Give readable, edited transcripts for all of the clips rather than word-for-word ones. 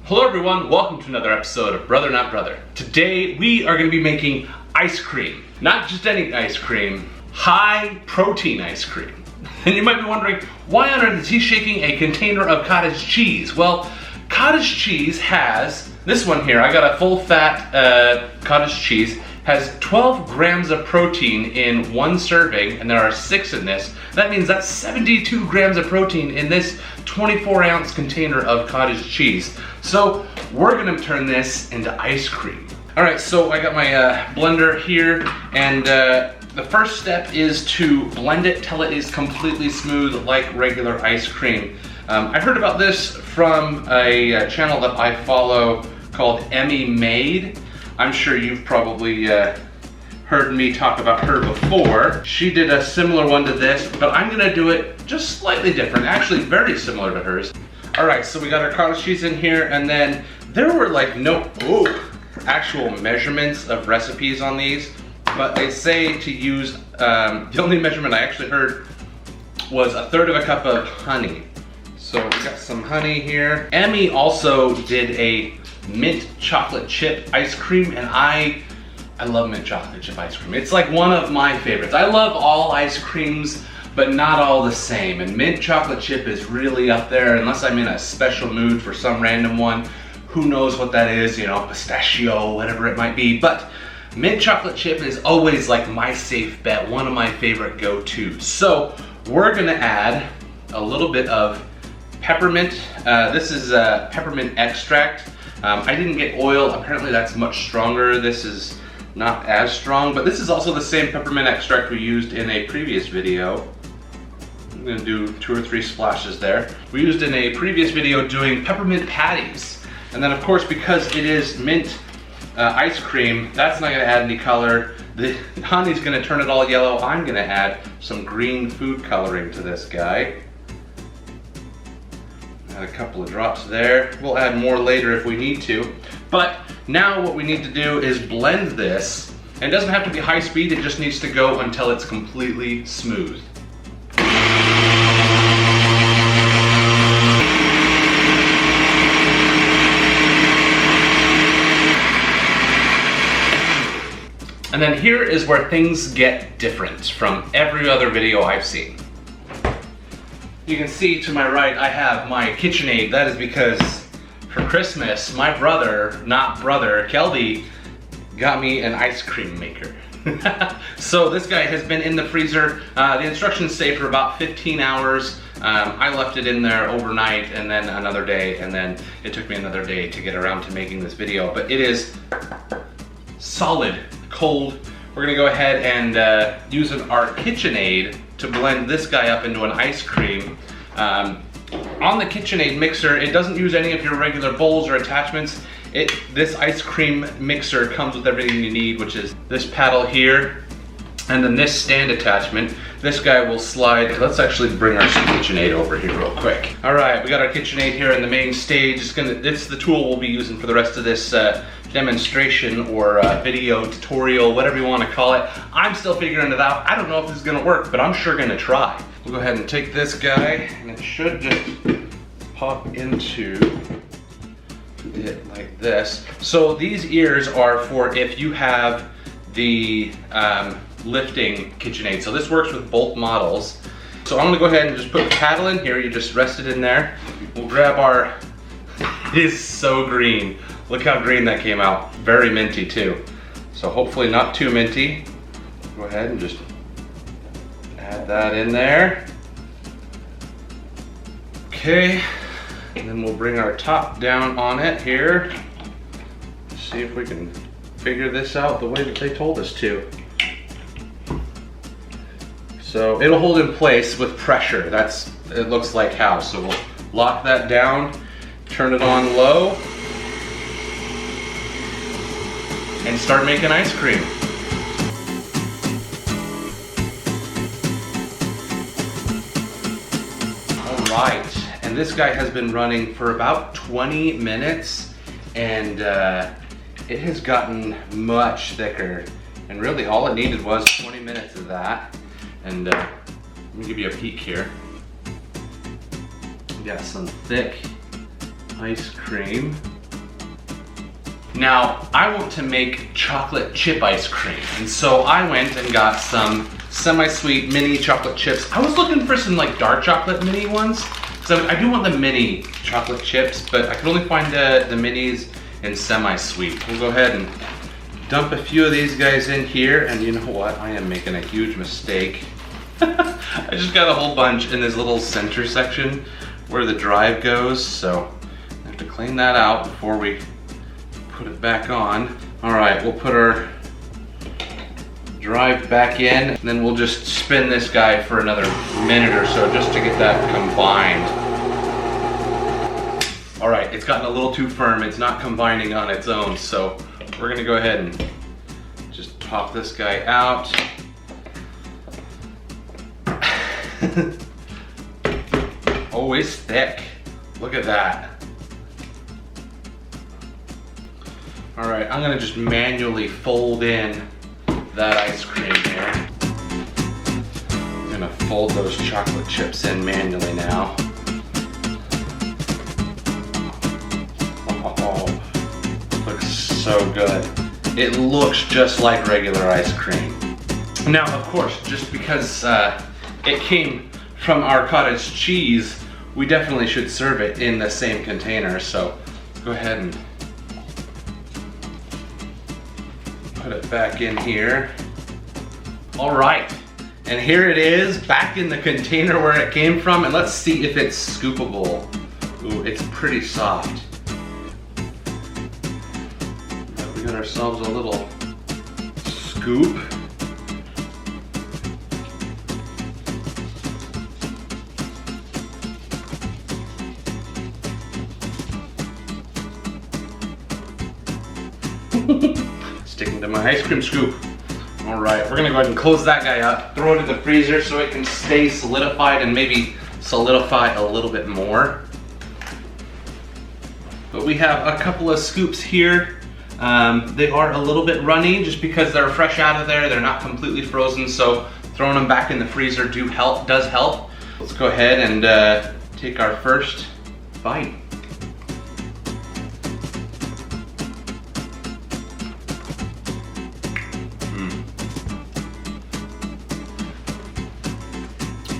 Hello everyone, welcome to another episode of Brother Not Brother. Today we are going to be making ice cream. Not just any ice cream, high protein ice cream. And you might be wondering, why on earth is he shaking a container of cottage cheese? Well, cottage cheese has, this one here, I got a full fat cottage cheese, has 12 grams of protein in one serving, and there are 6 in this. That means that's 72 grams of protein in this 24-ounce container of cottage cheese. So we're gonna turn this into ice cream. All right, so I got my blender here, and the first step is to blend it till it is completely smooth like regular ice cream. I heard about this from a channel that I follow called Emmy Made. I'm sure you've probably heard me talk about her before. She did a similar one to this, but I'm gonna do it just slightly different, actually very similar to hers. All right, so we got our cottage cheese in here, and then there were like no actual measurements of recipes on these, but they say to use, the only measurement I actually heard was 1/3 of a cup of honey. So we got some honey here. Emmy also did a mint chocolate chip ice cream, and I love mint chocolate chip ice cream. It's like one of my favorites. I love all ice creams, but not all the same. And mint chocolate chip is really up there, unless I'm in a special mood for some random one. Who knows what that is, you know, pistachio, whatever it might be. But mint chocolate chip is always like my safe bet, one of my favorite go-tos. So we're gonna add a little bit of peppermint. This is peppermint extract. I didn't get oil, apparently that's much stronger. This is not as strong, but this is also the same peppermint extract we used in a previous video. I'm gonna do 2 or 3 splashes there. We used in a previous video doing peppermint patties. And then of course, because it is mint ice cream, that's not gonna add any color. The honey's gonna turn it all yellow. I'm gonna add some green food coloring to this guy. Add a couple of drops there. We'll add more later if we need to. But now what we need to do is blend this. And it doesn't have to be high speed, it just needs to go until it's completely smooth. And then here is where things get different from every other video I've seen. You can see to my right, I have my KitchenAid. That is because for Christmas, my brother, not brother, Kelby, got me an ice cream maker. So this guy has been in the freezer. The instructions say for about 15 hours. I left it in there overnight and then another day, and then it took me another day to get around to making this video. But it is solid cold. We're gonna go ahead and use our KitchenAid to blend this guy up into an ice cream. On the KitchenAid mixer, it doesn't use any of your regular bowls or attachments. This ice cream mixer comes with everything you need, which is this paddle here, and then this stand attachment. This guy will slide. Let's actually bring our KitchenAid over here real quick. All right, we got our KitchenAid here in the main stage. It's the tool we'll be using for the rest of this demonstration or video tutorial, whatever you want to call it. I'm still figuring it out. I don't know if this is gonna work, but I'm sure gonna try. We'll go ahead and take this guy, and it should just pop into it like this. So these ears are for if you have the lifting KitchenAid. So this works with both models. So I'm gonna go ahead and just put the paddle in here. You just rest it in there. We'll grab our, it is so green. Look how green that came out. Very minty too. So hopefully not too minty. Go ahead and just add that in there. Okay, and then we'll bring our top down on it here. See if we can figure this out the way that they told us to. So it'll hold in place with pressure. It looks like how. So we'll lock that down, turn it on low, and start making ice cream. All right, and this guy has been running for about 20 minutes, and it has gotten much thicker. And really all it needed was 20 minutes of that. And let me give you a peek here. We got some thick ice cream. Now, I want to make chocolate chip ice cream, and so I went and got some semi-sweet mini chocolate chips. I was looking for some like dark chocolate mini ones, because I do want the mini chocolate chips, but I could only find the minis in semi-sweet. We'll go ahead and dump a few of these guys in here, and you know what? I am making a huge mistake. I just got a whole bunch in this little center section where the drive goes, so I have to clean that out before we put it back on. All right, we'll put our drive back in, and then we'll just spin this guy for another minute or so just to get that combined. All right, it's gotten a little too firm. It's not combining on its own, so we're gonna go ahead and just pop this guy out. Oh, it's thick. Look at that. All right, I'm gonna just manually fold in that ice cream here. I'm gonna fold those chocolate chips in manually now. Oh, looks so good. It looks just like regular ice cream. Now, of course, just because it came from our cottage cheese, we definitely should serve it in the same container. So go ahead and put it back in here. All right, and here it is back in the container where it came from, and let's see if it's scoopable. Ooh, it's pretty soft. We got ourselves a little scoop. Sticking to my ice cream scoop. All right, we're gonna go ahead and close that guy up, throw it in the freezer so it can stay solidified and maybe solidify a little bit more. But we have a couple of scoops here. They are a little bit runny just because they're fresh out of there. They're not completely frozen, so throwing them back in the freezer does help. Let's go ahead and take our first bite.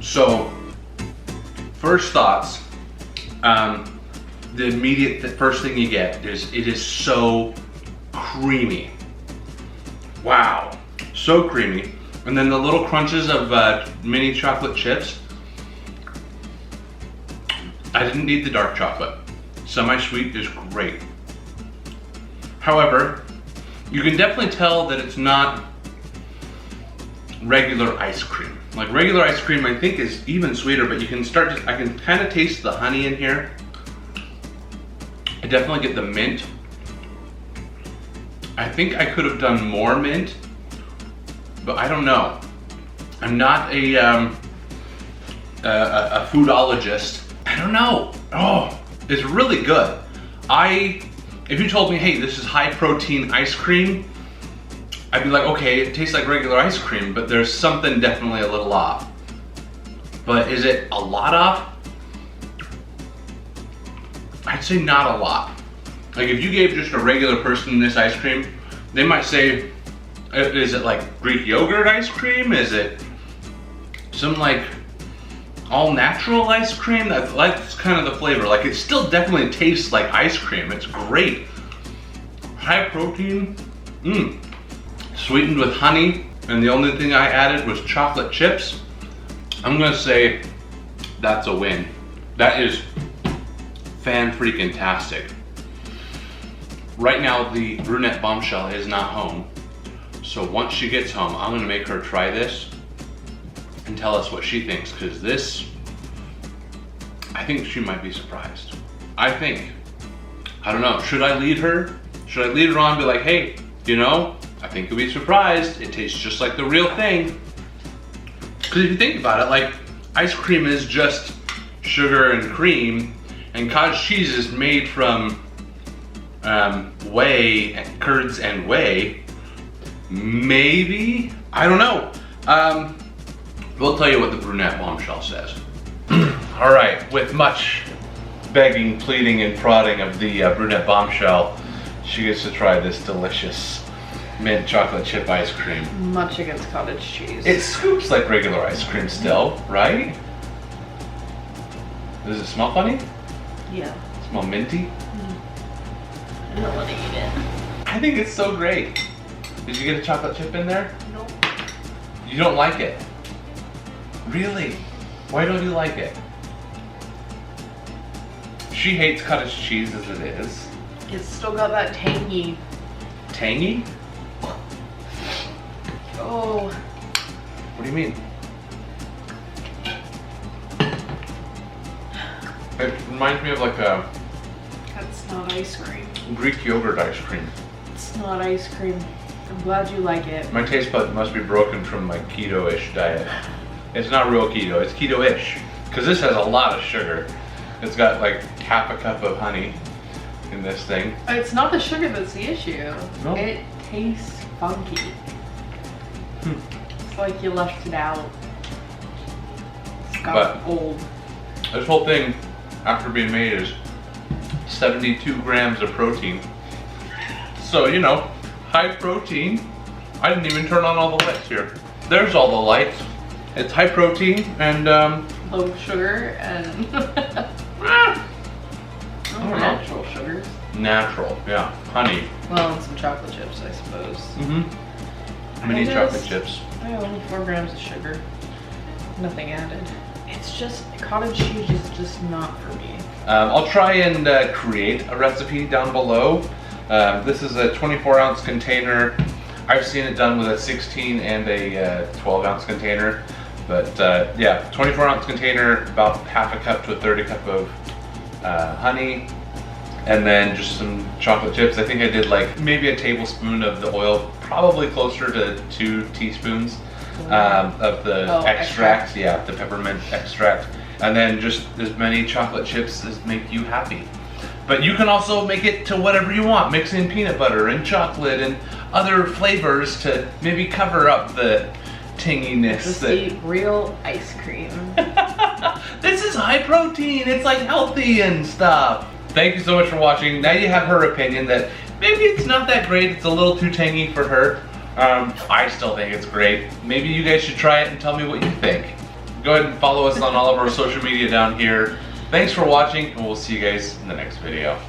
So, first thoughts, the first thing you get is it is so creamy. Wow, so creamy. And then the little crunches of mini chocolate chips. I didn't need the dark chocolate. Semi-sweet is great. However, you can definitely tell that it's not regular ice cream. Like regular ice cream, I think, is even sweeter, but you can I can kind of taste the honey in here. I definitely get the mint. I think I could have done more mint, but I don't know. I'm not a foodologist. I don't know. Oh, it's really good. If you told me, hey, this is high protein ice cream, I'd be like, okay, it tastes like regular ice cream, but there's something definitely a little off. But is it a lot off? I'd say not a lot. Like if you gave just a regular person this ice cream, they might say, is it like Greek yogurt ice cream? Is it some like all natural ice cream? That's kind of the flavor. Like it still definitely tastes like ice cream. It's great. High protein, sweetened with honey, and the only thing I added was chocolate chips. I'm gonna say that's a win. That is fan-freaking-tastic. Right now, the brunette bombshell is not home. So once she gets home, I'm gonna make her try this and tell us what she thinks, because this, I think she might be surprised. I don't know, should I lead her? Should I lead her on and be like, hey, you know, I think you'll be surprised. It tastes just like the real thing. Because if you think about it, like ice cream is just sugar and cream, and cottage cheese is made from whey, curds and whey. Maybe? I don't know. We'll tell you what the brunette bombshell says. All right, with much begging, pleading, and prodding of the brunette bombshell, she gets to try this delicious mint chocolate chip ice cream. Much against cottage cheese. It scoops like regular ice cream still, right? Does it smell funny? Yeah. Smell minty? I don't want to eat it. I think it's so great. Did you get a chocolate chip in there? Nope. You don't like it? Really? Why don't you like it? She hates cottage cheese as it is. It's still got that tangy. Tangy? Oh. What do you mean? It reminds me of like a That's not ice cream. Greek yogurt ice cream. It's not ice cream. I'm glad you like it. My taste bud must be broken from my keto-ish diet. It's not real keto, it's keto-ish. Because this has a lot of sugar. It's got like half a cup of honey in this thing. It's not the sugar that's the issue. No. It tastes funky. It's like you left it out. It's got gold. This whole thing, after being made, is 72 grams of protein. So, you know, high protein. I didn't even turn on all the lights here. There's all the lights. It's high protein and low sugar and natural sugars. Natural, yeah. Honey. Well, and some chocolate chips, I suppose. Mini chocolate chips. Only 4 grams of sugar. Nothing added. It's just, cottage cheese is just not for me. I'll try and create a recipe down below. This is a 24-ounce container. I've seen it done with a 16 and a 12-ounce container. But yeah, 24-ounce container, about half a cup to a third a cup of honey, and then just some chocolate chips. I think I did like maybe a tablespoon of the oil, probably closer to 2 teaspoons of the extract. Yeah, the peppermint extract. And then just as many chocolate chips as make you happy. But you can also make it to whatever you want. Mix in peanut butter and chocolate and other flavors to maybe cover up the tanginess. Just eat real ice cream. This is high protein. It's like healthy and stuff. Thank you so much for watching. Now you have her opinion that maybe it's not that great. It's a little too tangy for her. I still think it's great. Maybe you guys should try it and tell me what you think. Go ahead and follow us on all of our social media down here. Thanks for watching, and we'll see you guys in the next video.